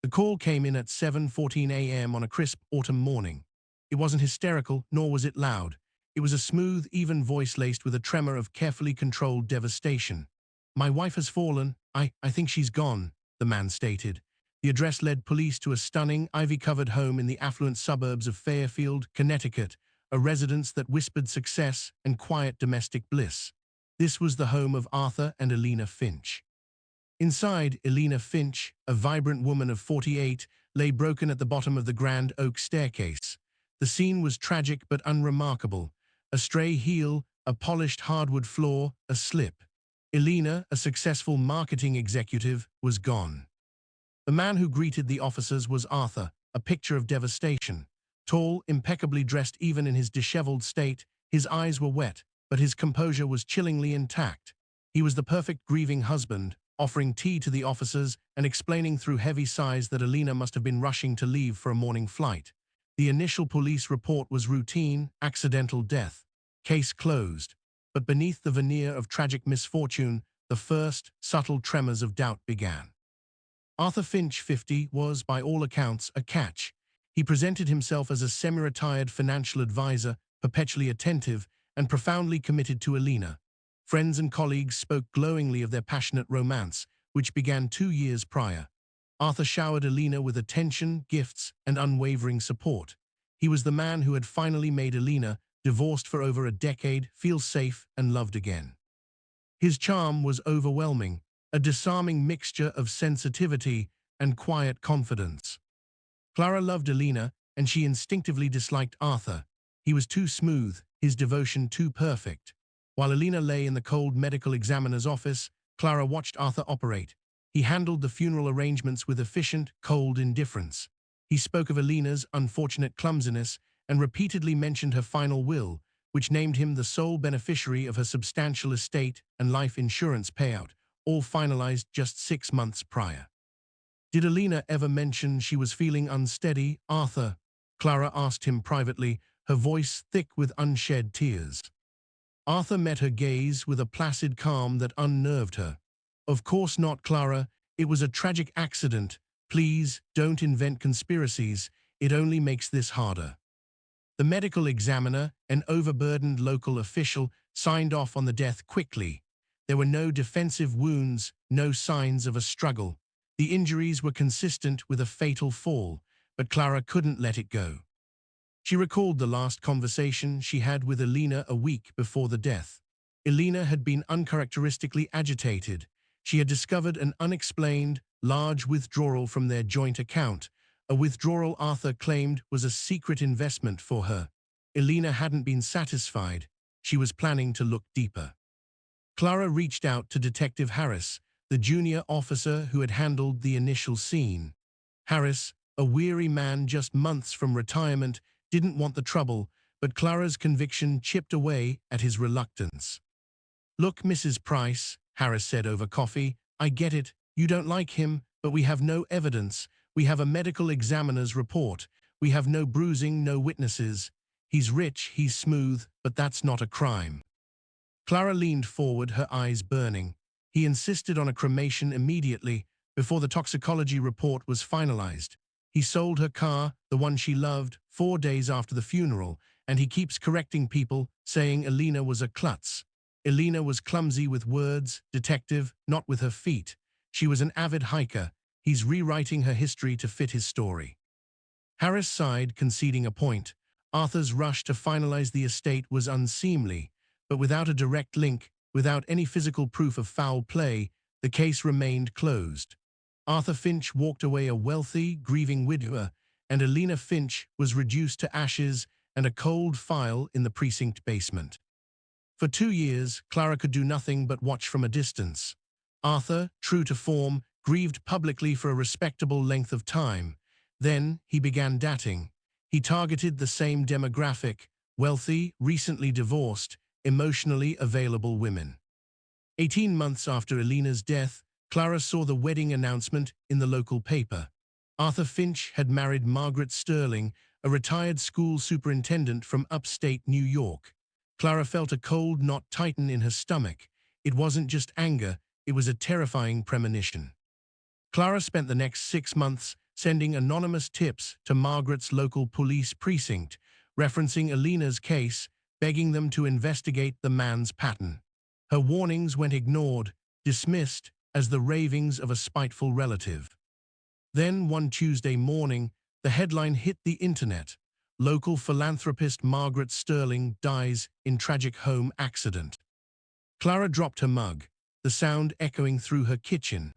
The call came in at 7:14 a.m. on a crisp autumn morning. It wasn't hysterical, nor was it loud. It was a smooth, even voice laced with a tremor of carefully controlled devastation. "My wife has fallen. I think she's gone," the man stated. The address led police to a stunning, ivy-covered home in the affluent suburbs of Fairfield, Connecticut, a residence that whispered success and quiet domestic bliss. This was the home of Arthur and Elena Finch. Inside, Elena Finch, a vibrant woman of 48, lay broken at the bottom of the grand oak staircase. The scene was tragic but unremarkable. A stray heel, a polished hardwood floor, a slip. Elena, a successful marketing executive, was gone. The man who greeted the officers was Arthur, a picture of devastation. Tall, impeccably dressed even in his disheveled state, his eyes were wet, but his composure was chillingly intact. He was the perfect grieving husband, offering tea to the officers and explaining through heavy sighs that Elena must have been rushing to leave for a morning flight. The initial police report was routine, accidental death. Case closed. But beneath the veneer of tragic misfortune, the first, subtle tremors of doubt began. Arthur Finch, 50, was, by all accounts, a catch. He presented himself as a semi-retired financial advisor, perpetually attentive and profoundly committed to Elena. Friends and colleagues spoke glowingly of their passionate romance, which began 2 years prior. Arthur showered Elena with attention, gifts, and unwavering support. He was the man who had finally made Elena, divorced for over a decade, feel safe and loved again. His charm was overwhelming, a disarming mixture of sensitivity and quiet confidence. Clara loved Elena, and she instinctively disliked Arthur. He was too smooth, his devotion too perfect. While Elena lay in the cold medical examiner's office, Clara watched Arthur operate. He handled the funeral arrangements with efficient, cold indifference. He spoke of Elena's unfortunate clumsiness and repeatedly mentioned her final will, which named him the sole beneficiary of her substantial estate and life insurance payout, all finalized just 6 months prior. "Did Elena ever mention she was feeling unsteady, Arthur?" Clara asked him privately, her voice thick with unshed tears. Arthur met her gaze with a placid calm that unnerved her. "Of course not, Clara. It was a tragic accident. Please, don't invent conspiracies. It only makes this harder." The medical examiner, an overburdened local official, signed off on the death quickly. There were no defensive wounds, no signs of a struggle. The injuries were consistent with a fatal fall, but Clara couldn't let it go. She recalled the last conversation she had with Elena a week before the death. Elena had been uncharacteristically agitated. She had discovered an unexplained, large withdrawal from their joint account, a withdrawal Arthur claimed was a secret investment for her. Elena hadn't been satisfied. She was planning to look deeper. Clara reached out to Detective Harris, the junior officer who had handled the initial scene. Harris, a weary man just months from retirement, didn't want the trouble, but Clara's conviction chipped away at his reluctance. "Look, Mrs. Price," Harris said over coffee, "I get it. You don't like him, but we have no evidence. We have a medical examiner's report. We have no bruising, no witnesses. He's rich, he's smooth, but that's not a crime." Clara leaned forward, her eyes burning. He insisted on a cremation immediately, before the toxicology report was finalized. He sold her car, the one she loved, 4 days after the funeral, and he keeps correcting people, saying Elena was a klutz. Elena was clumsy with words, detective, not with her feet. She was an avid hiker. He's rewriting her history to fit his story. Harris sighed, conceding a point. Arthur's rush to finalize the estate was unseemly, but without a direct link, without any physical proof of foul play, the case remained closed. Arthur Finch walked away a wealthy, grieving widower, and Elena Finch was reduced to ashes and a cold file in the precinct basement. For 2 years, Clara could do nothing but watch from a distance. Arthur, true to form, grieved publicly for a respectable length of time. Then he began dating. He targeted the same demographic, wealthy, recently divorced, emotionally available women. 18 months after Elena's death, Clara saw the wedding announcement in the local paper. Arthur Finch had married Margaret Sterling, a retired school superintendent from upstate New York. Clara felt a cold knot tighten in her stomach. It wasn't just anger, it was a terrifying premonition. Clara spent the next 6 months sending anonymous tips to Margaret's local police precinct, referencing Alina's case, begging them to investigate the man's pattern. Her warnings went ignored, dismissed as the ravings of a spiteful relative. Then, one Tuesday morning, the headline hit the internet. Local philanthropist Margaret Sterling dies in tragic home accident. Clara dropped her mug, the sound echoing through her kitchen.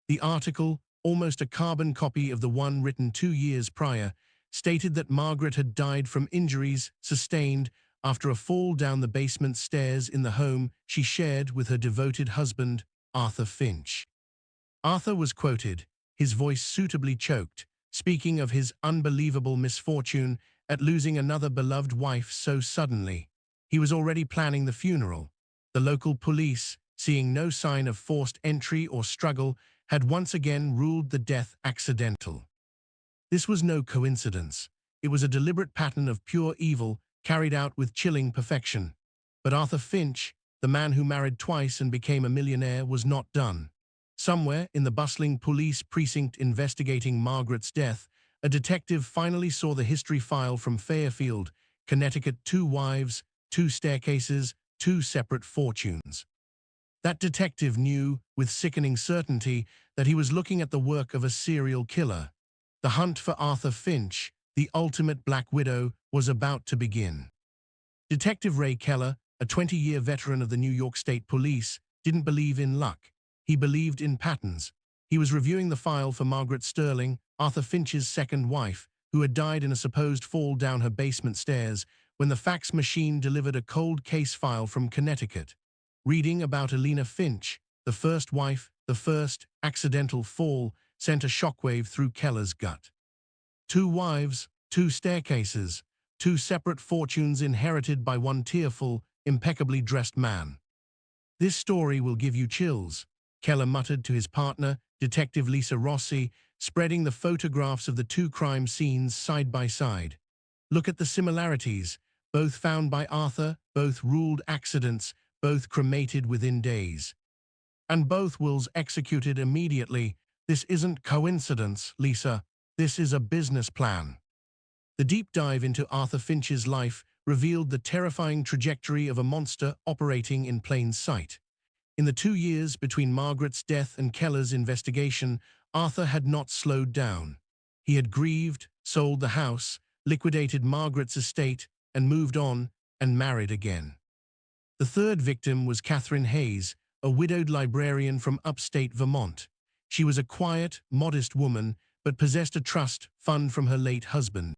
The article, almost a carbon copy of the one written 2 years prior, stated that Margaret had died from injuries sustained after a fall down the basement stairs in the home she shared with her devoted husband, Arthur Finch. Arthur was quoted, his voice suitably choked, speaking of his unbelievable misfortune at losing another beloved wife so suddenly. He was already planning the funeral. The local police, seeing no sign of forced entry or struggle, had once again ruled the death accidental. This was no coincidence. It was a deliberate pattern of pure evil carried out with chilling perfection. But Arthur Finch, the man who married twice and became a millionaire, was not done. Somewhere in the bustling police precinct investigating Margaret's death, a detective finally saw the history file from Fairfield, Connecticut: 2 wives, 2 staircases, 2 separate fortunes. That detective knew, with sickening certainty, that he was looking at the work of a serial killer. The hunt for Arthur Finch, the ultimate Black Widow, was about to begin. Detective Ray Keller, a 20-year veteran of the New York State Police, didn't believe in luck. He believed in patterns. He was reviewing the file for Margaret Sterling, Arthur Finch's second wife, who had died in a supposed fall down her basement stairs, when the fax machine delivered a cold case file from Connecticut. Reading about Alina Finch, the first wife, the first accidental fall, sent a shockwave through Keller's gut. 2 wives, 2 staircases, 2 separate fortunes inherited by one tearful, impeccably dressed man. "This story will give you chills," Keller muttered to his partner, Detective Lisa Rossi, spreading the photographs of the 2 crime scenes side by side. "Look at the similarities, both found by Arthur, both ruled accidents, both cremated within days. And both wills executed immediately. This isn't coincidence, Lisa. This is a business plan." The deep dive into Arthur Finch's life revealed the terrifying trajectory of a monster operating in plain sight. In the 2 years between Margaret's death and Keller's investigation, Arthur had not slowed down. He had grieved, sold the house, liquidated Margaret's estate, and moved on, and married again. The third victim was Catherine Hayes, a widowed librarian from upstate Vermont. She was a quiet, modest woman, but possessed a trust fund from her late husband.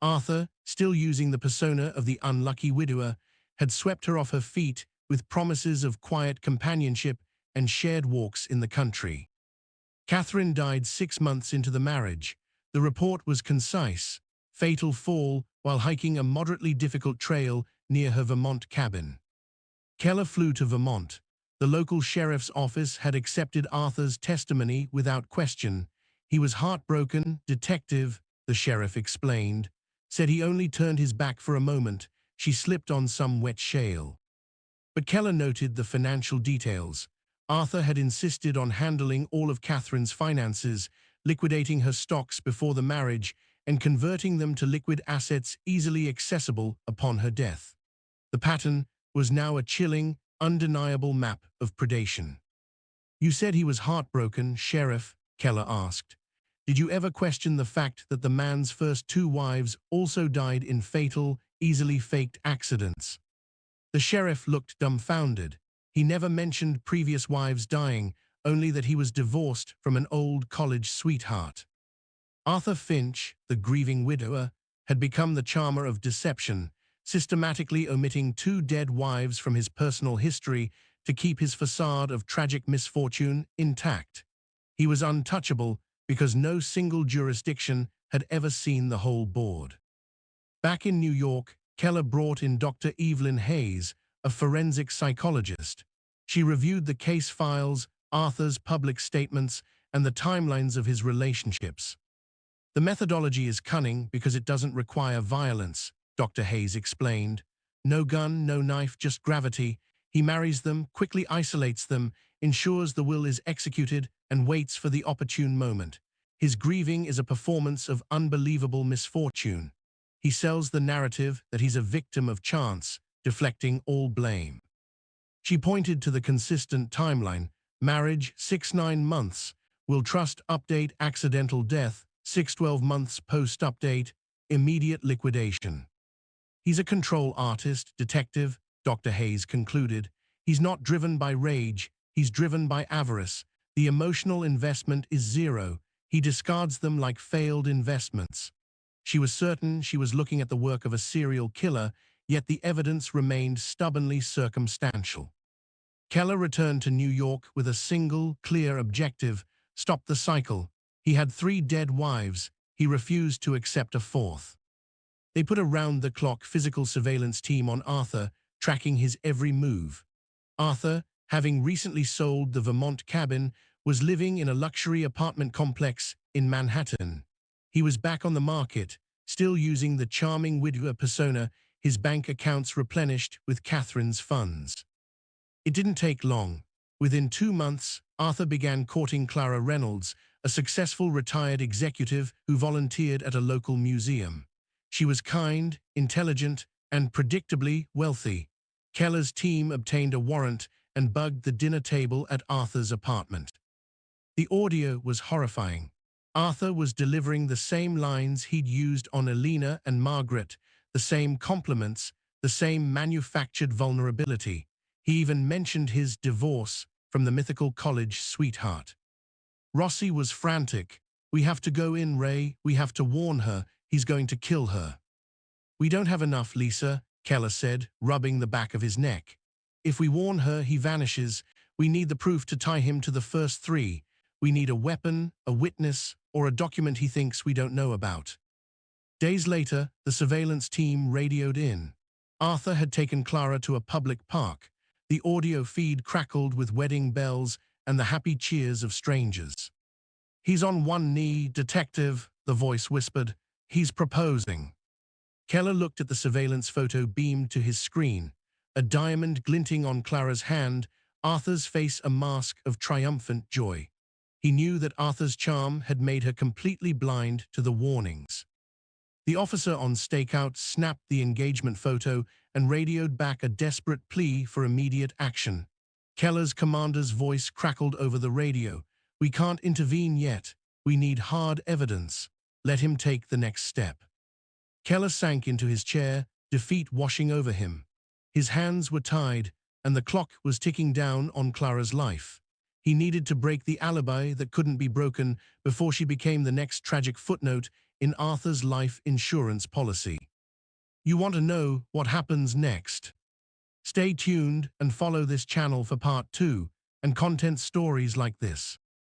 Arthur, still using the persona of the unlucky widower, had swept her off her feet with promises of quiet companionship and shared walks in the country. Catherine died 6 months into the marriage. The report was concise: fatal fall while hiking a moderately difficult trail near her Vermont cabin. Keller flew to Vermont. The local sheriff's office had accepted Arthur's testimony without question. He was heartbroken. "Detective," the sheriff explained, said he only turned his back for a moment. She slipped on some wet shale. But Keller noted the financial details. Arthur had insisted on handling all of Catherine's finances, liquidating her stocks before the marriage, and converting them to liquid assets easily accessible upon her death. The pattern was now a chilling, undeniable map of predation. "You said he was heartbroken, Sheriff," Keller asked. "Did you ever question the fact that the man's first 2 wives also died in fatal, easily faked accidents?" The sheriff looked dumbfounded. He never mentioned previous wives dying, only that he was divorced from an old college sweetheart. Arthur Finch, the grieving widower, had become the charmer of deception, systematically omitting 2 dead wives from his personal history to keep his facade of tragic misfortune intact. He was untouchable because no single jurisdiction had ever seen the whole board. Back in New York, Keller brought in Dr. Evelyn Hayes, a forensic psychologist. She reviewed the case files, Arthur's public statements, and the timelines of his relationships. "The methodology is cunning because it doesn't require violence," Dr. Hayes explained. "No gun, no knife, just gravity. He marries them, quickly isolates them, ensures the will is executed, and waits for the opportune moment. His grieving is a performance of unbelievable misfortune. He sells the narrative that he's a victim of chance, deflecting all blame. She pointed to the consistent timeline: marriage 6-9 months, will trust update, accidental death 6-12 months post-update, immediate liquidation. He's a control artist, detective, Dr. Hayes concluded. He's not driven by rage, he's driven by avarice. The emotional investment is zero. He discards them like failed investments. She was certain she was looking at the work of a serial killer, yet the evidence remained stubbornly circumstantial. Keller returned to New York with a single, clear objective: stop the cycle. He had 3 dead wives. He refused to accept a 4th. They put a round-the-clock physical surveillance team on Arthur, tracking his every move. Arthur, having recently sold the Vermont cabin, was living in a luxury apartment complex in Manhattan. He was back on the market, still using the charming widower persona, his bank accounts replenished with Catherine's funds. It didn't take long. Within 2 months, Arthur began courting Clara Reynolds, a successful retired executive who volunteered at a local museum. She was kind, intelligent, and predictably wealthy. Keller's team obtained a warrant and bugged the dinner table at Arthur's apartment. The audio was horrifying. Arthur was delivering the same lines he'd used on Elena and Margaret, the same compliments, the same manufactured vulnerability. He even mentioned his divorce from the mythical college sweetheart. Rossi was frantic. "We have to go in, Ray. We have to warn her. He's going to kill her." "We don't have enough, Lisa," Keller said, rubbing the back of his neck. "If we warn her, he vanishes. We need the proof to tie him to the first 3. We need a weapon, a witness, or a document he thinks we don't know about." Days later, the surveillance team radioed in. Arthur had taken Clara to a public park. The audio feed crackled with wedding bells and the happy cheers of strangers. "He's on one knee, detective," the voice whispered. "He's proposing." Keller looked at the surveillance photo beamed to his screen. A diamond glinting on Clara's hand, Arthur's face a mask of triumphant joy. He knew that Arthur's charm had made her completely blind to the warnings. The officer on stakeout snapped the engagement photo and radioed back a desperate plea for immediate action. Keller's commander's voice crackled over the radio. "We can't intervene yet. We need hard evidence. Let him take the next step." Keller sank into his chair, defeat washing over him. His hands were tied, and the clock was ticking down on Clara's life. He needed to break the alibi that couldn't be broken before she became the next tragic footnote in Arthur's life insurance policy. You want to know what happens next? Stay tuned and follow this channel for part 2 and content stories like this.